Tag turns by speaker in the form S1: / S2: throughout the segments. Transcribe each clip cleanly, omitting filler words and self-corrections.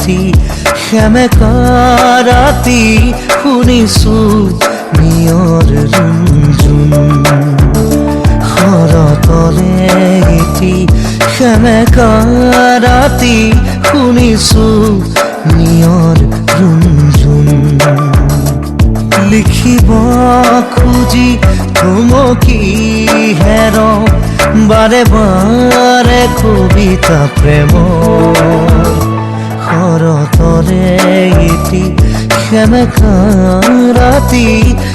S1: এটি সেমেকা ৰাতি শুনিছো নিয়ৰ ৰুণজুণ শৰতৰে এটি সেমেকা ৰাতি শুনিছো নিয়ৰ ৰুণজুণ লিখিব খুজি থমকি হেৰ বাৰে বাৰে কবিতা প্ৰেমৰ শৰতৰে এটি সেমেকা ৰাতি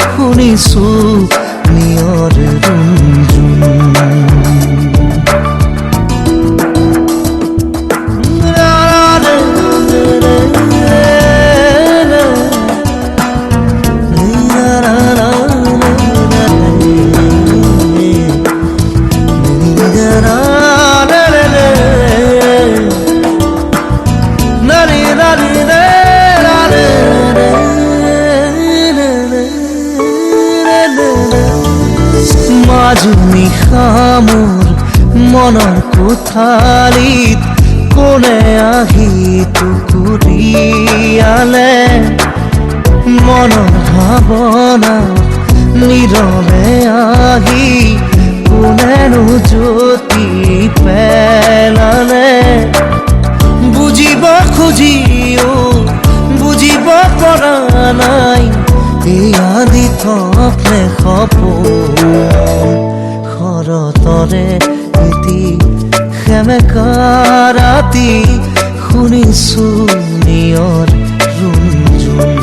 S1: শুনিছো নিয়ৰ ৰুণজুণ মাজুনি খামোৰ মনৰ কোঠালিত কোনে আহি টুকুৰিয়ালে মনৰ ভাৱনা নীৰৱে আহি কোনেনো জ্যোতি পেলালে বুজিব খুজিও বুজিব পৰা নাই এয়া দিথকনে সপোন শৰতৰে এটি সেমেকা ৰাতি শুনিছো নিয়ৰ ৰুণজুণ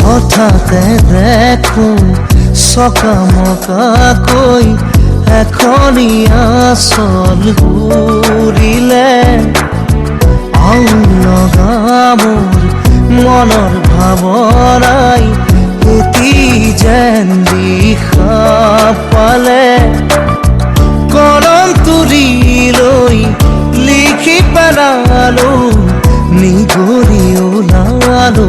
S1: হঠাতে দেখো চকামকাকৈ এখনি আচল ঘূৰিলে আউল লগা মোৰ মনৰ ভাৱনাই এটি যেন দিশা পালে কলম তুলি লৈ লিখি পেলালো নিগৰি ওলালো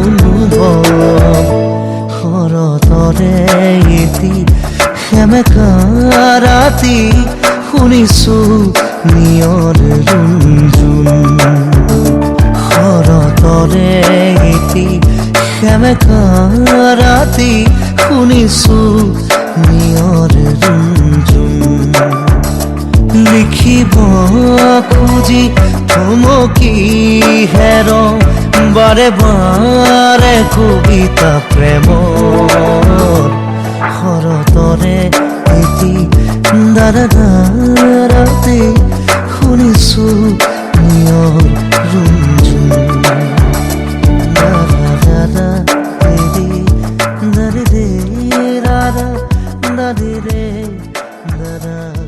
S1: শৰতৰে এটি সেমেকা ৰাতি শুনিছো নিয়ৰ ৰুণজুণ শৰতৰে এটি সেমেকা ৰাতি শুনিছো নিয়ৰ ৰুণজুণ লিখিব খুজি থমকি হেৰ বাৰে বাৰে কবিতা প্ৰেমৰ শৰতৰে এটি ৰাতি শুনিছো নিয়ৰ ৰুণজুণ দাদা